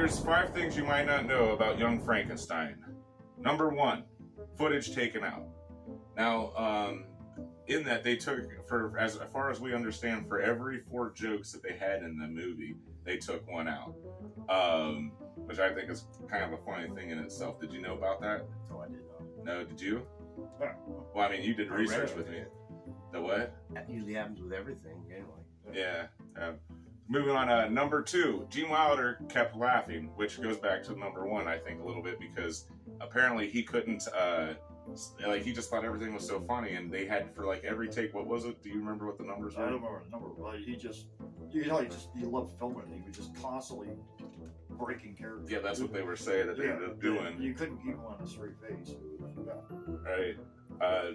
here's 5 things you might not know about young Frankenstein. Number 1, footage taken out. Now, in that they took, for as far as we understand, for every 4 jokes that they had in the movie, they took one out, which I think is kind of a funny thing in itself. Did you know about that? No, I did not. No, did you? Yeah. Well, I mean, you did research with me. The what? That usually happens with everything, anyway. Yeah. Moving on, number 2, Gene Wilder kept laughing, which goes back to number 1, I think, a little bit, because apparently he couldn't, he just thought everything was so funny, and they had, for like every take, what was it? Do you remember what the numbers were? I don't remember the number, but you know, he loved filming. He was just constantly breaking characters. Yeah, that's what they were saying that they ended up doing. You couldn't keep him on a straight face. Right.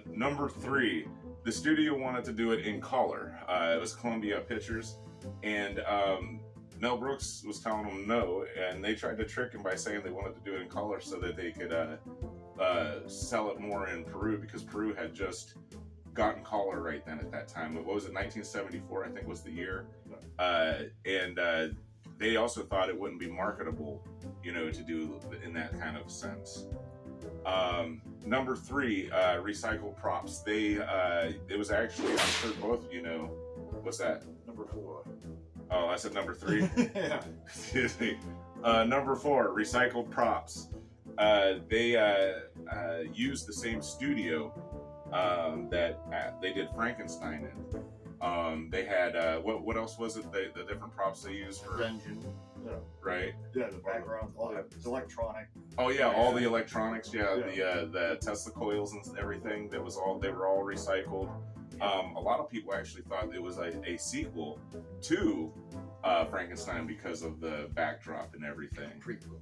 Number 3, the studio wanted to do it in color. It was Columbia Pictures, and Mel Brooks was telling them no, and they tried to trick him by saying they wanted to do it in color so that they could sell it more in Peru, because Peru had just gotten color right then at that time. What was it, 1974, I think was the year. And they also thought it wouldn't be marketable, you know, to do in that kind of sense. Number 3, recycled props. It was actually, I'm sure both of you know, what's that? Number 4. Oh, I said number 3. Yeah. Excuse me. Number 4, recycled props. They used the same studio that they did Frankenstein in. They had what else was it? The different props they used for Dungeon. Yeah. Right? Yeah, the background, all the electronic. Oh yeah, all the electronics. Yeah, the Tesla coils and everything. They were all recycled. A lot of people actually thought it was a sequel to Frankenstein because of the backdrop and everything. Prequel.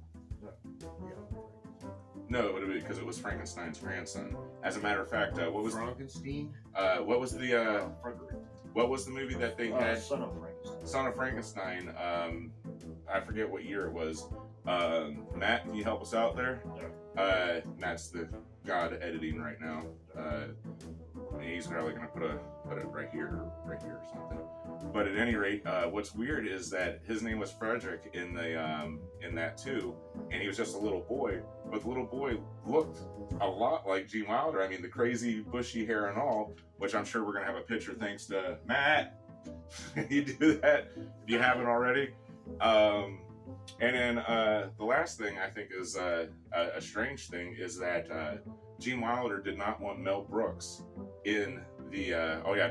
No, it would have been because it was Frankenstein's grandson. As a matter of fact, what was Frankenstein? what was the Frederick. what was the movie that they had? Son of Frankenstein. Son of Frankenstein. I forget what year it was. Matt, can you help us out there? Yeah. Matt's the god editing right now. He's probably gonna put it right here or something. But at any rate, what's weird is that his name was Frederick in that too, and he was just a little boy. But the little boy looked a lot like Gene Wilder. I mean, the crazy bushy hair and all, which I'm sure we're gonna have a picture thanks to Matt. You do that if you haven't already. And then the last thing I think is a strange thing is that Gene Wilder did not want Mel Brooks in the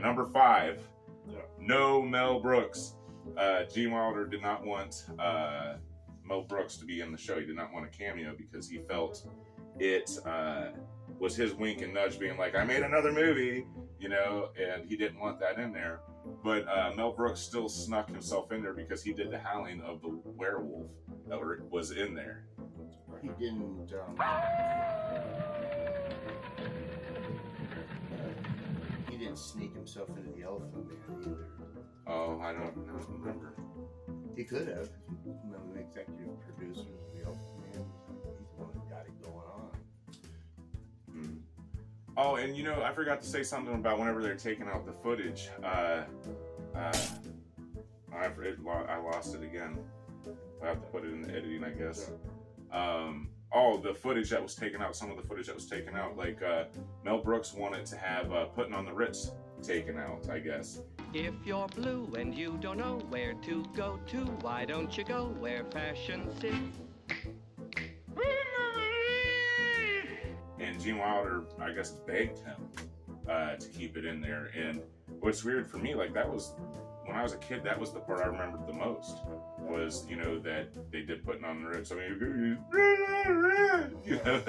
number 5. Yeah. No Mel Brooks. Gene Wilder did not want Mel Brooks to be in the show. He did not want a cameo because he felt it was his wink and nudge being like, I made another movie, you know, and he didn't want that in there. But Mel Brooks still snuck himself in there because he did the howling of the werewolf that was in there. He didn't. He didn't sneak himself into the Elephant Man either. Oh, I don't remember. He could have. One of the executive producers of the Elephant Man. He's the one that got it going on. Hmm. Oh, and you know, I forgot to say something about whenever they're taking out the footage. I lost it again. I have to put it in the editing, I guess. The footage that was taken out, some of the footage that was taken out, like Mel Brooks wanted to have Putting on the Ritz taken out, I guess. If you're blue and you don't know where to go to, why don't you go where fashion sits? And Gene Wilder, I guess, begged him to keep it in there. And what's weird for me, like that was, when I was a kid, that was the part I remembered the most, was, you know, that they did Putting on the Ritz. I mean, you know,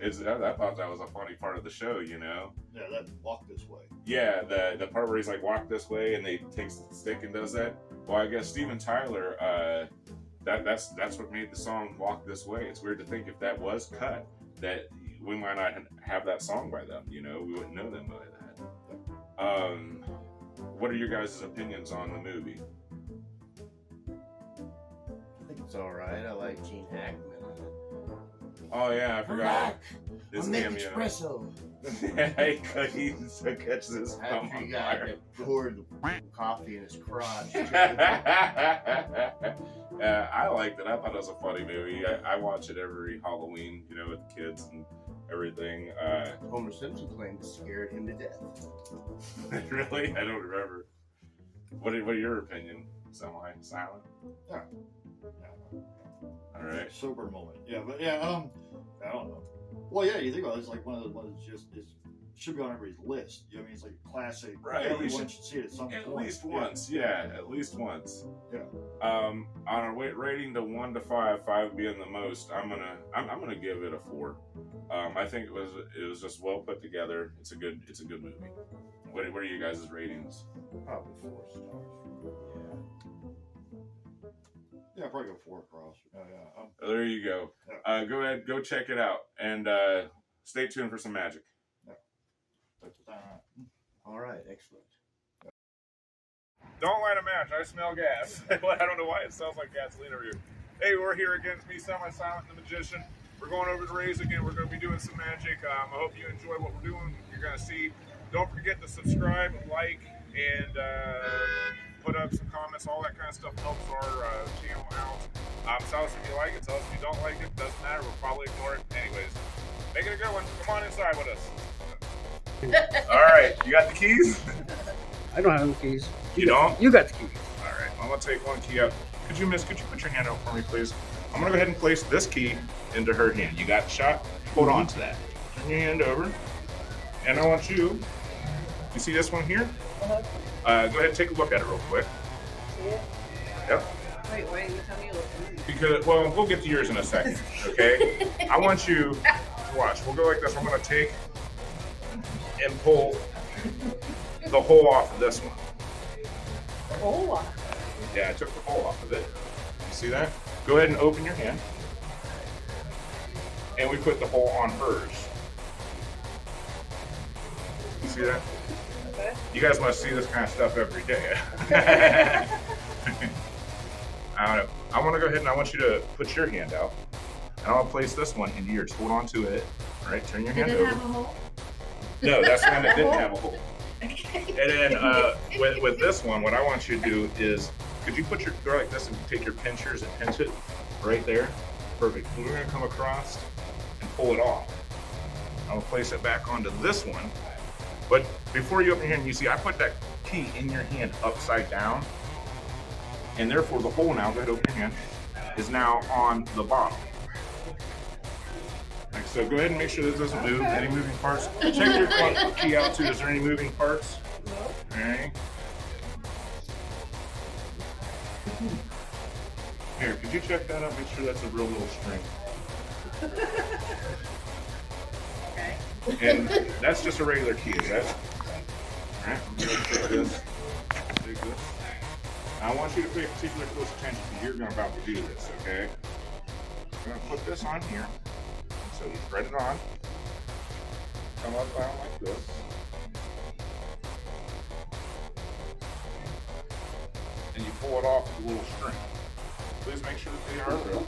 I thought that was a funny part of the show, you know? Yeah, that Walk This Way. Yeah, the part where he's like, walk this way, and they takes the stick and does that. Well, I guess Steven Tyler, that's what made the song Walk This Way. It's weird to think if that was cut, that we might not have that song by them, you know? We wouldn't know them by that. What are your guys' opinions on the movie? I think it's alright. I like Gene Hackman in it. Oh yeah, I I'm forgot back. his I'm making cameo. espresso. He catches his thumb After on you got fire. to pour the coffee in his crotch. I liked it. I thought it was a funny movie. I watch it every Halloween, you know, with the kids and everything. Homer Simpson claimed it scared him to death. Really? I don't remember. What are your opinion? Semi-silent? Yeah. All right. Sober moment. Yeah, but yeah, I don't know. Well, yeah, you think about it, it's like one of the ones just should be on everybody's list. You know what I mean? It's like a classic. Right, Everyone should see it at some point. At least once, yeah. At least once. Yeah. On a rating to 1 to 5, 5 being the most, I'm gonna give it a 4. I think it was just well put together. It's a good movie. What are you guys' ratings? Probably 4 stars. Yeah, probably go 4 across. Yeah. There you go. Go ahead, go check it out, and stay tuned for some magic. All right, excellent. Don't light a match. I smell gas. I don't know why it smells like gasoline over here. Hey, we're here against me, Semi-Silent, the Magician. We're going over the rays again. We're going to be doing some magic. I hope you enjoy what we're doing. You're going to see. Don't forget to subscribe, like, and put up some comments. All that kind of stuff helps our channel out. Tell us if you like it. Tell us if you don't like it. Doesn't matter. We'll probably ignore it. Anyways, make it a good one. Come on inside with us. All right. You got the keys? I don't have the keys. You don't? You got the keys. All right, I'm gonna take one key out. Could you put your hand out for me, please? I'm gonna go ahead and place this key into her hand. You got the shot? Hold on to that. Turn your hand over. And I want you see this one here? Go ahead and take a look at it real quick. See it? Yep. Wait, why didn't you tell me to look at it? Because, well, we'll get to yours in a second, okay? I want you to watch. We'll go like this. I'm gonna take and pull the hole off of this one. Oh, Yeah, I took the hole off of it. You see that? Go ahead and open your hand. And we put the hole on hers. You see that? okay. You guys must see this kind of stuff every day. I don't know. I want to go ahead and I want you to put your hand out. And I'll place this one into yours. Hold on to it. All right, turn your hand over. Have a hole? No, that's the one that didn't have a hole. Okay. And then with this one, what I want you to do is, could you put your, go like this and take your pinchers and pinch it right there? Perfect. We're gonna come across and pull it off. I'll place it back onto this one. But before you open your hand, you see I put that key in your hand upside down. And therefore the hole now, go ahead, open your hand, is now on the bottom. Like so, go ahead and make sure this doesn't move. Any moving parts? Check your key out too. Is there any moving parts? Nope. Alright. Here, could you check that out? Make sure that's a real little string. Okay. And that's just a regular key, is that? Alright, I'm gonna take this. Take this. Now, I want you to pay particular close attention because you're about to do this, okay? I'm gonna put this on here. So you thread it on. Come up down like this. And you pull it off with a little string. Please make sure that they are real.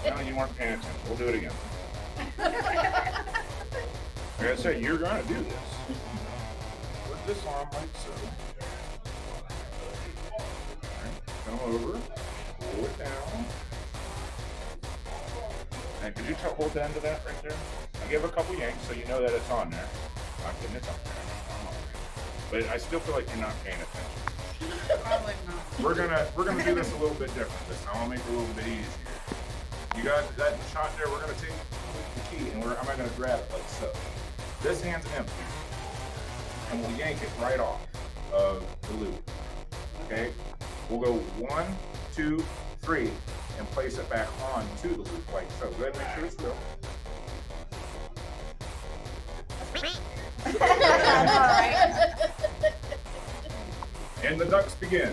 No, you weren't paying attention. We'll do it again. Like I said, you're gonna do this. Put this on like so. Come over, pull it down. And could you hold the end of that right there? I'll give a couple yanks so you know that it's on there. Not kidding, it's on there. But I still feel like you're not paying attention. Probably not. We're gonna do this a little bit different this time. I'll make it a little bit easier. You got that shot there. We're gonna take the key and I'm gonna grab it like so. This hand's empty, and we'll yank it right off of the loop. Okay. We'll go 1, 2, 3, and place it back on to the loop like so. Go ahead and make sure it's real. Alright. And the ducks begin.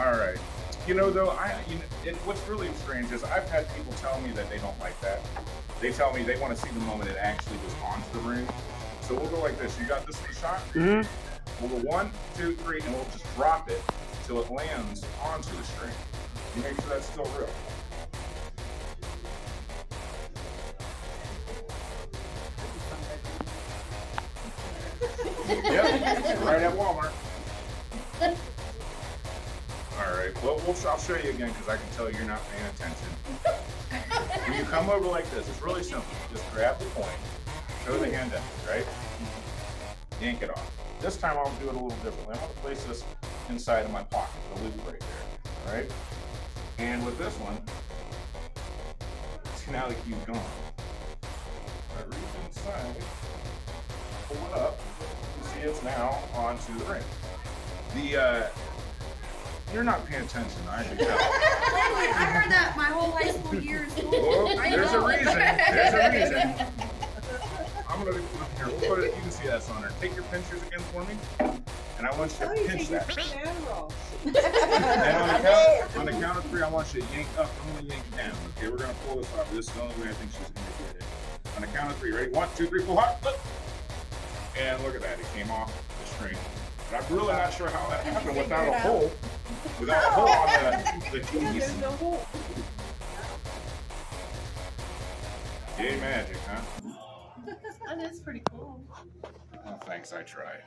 All right. You know, though, what's really strange is I've had people tell me that they don't like that. They tell me they want to see the moment it actually goes onto the ring. So we'll go like this. You got this in the shot? Mm-hmm. We'll go 1, 2, 3, and we'll just drop it till it lands onto the string. You make sure that's still real. Yep, right at Walmart. All right, well, I'll show you again because I can tell you're not paying attention. When you come over like this, it's really simple. Just grab the coin, show the hand out, right? Yank it off. This time I'll do it a little differently. I'm going to place this inside of my pocket, the loop right there, all right? And with this one, see now the cue's gone. I reach inside, pull it up, you see it's now onto the ring. You're not paying attention, I can tell. I heard that my whole high school years. Well, there's a reason. There's a reason. I'm gonna here. We'll put it. You can see that's on there. Take your pinchers again for me, and I want you to pinch that. And on the count of 3, I want you to yank up. I'm gonna yank down. Okay, we're gonna pull this off. This is the only way I think she's gonna get it. On the count of 3, ready? 1, 2, 3, pull hard. Look. And look at that. It came off the string. But I'm really not sure how that happened without a hole. Without a hole on the keys. There's no hole. Yay magic, huh? That is pretty cool. Well, thanks, I try.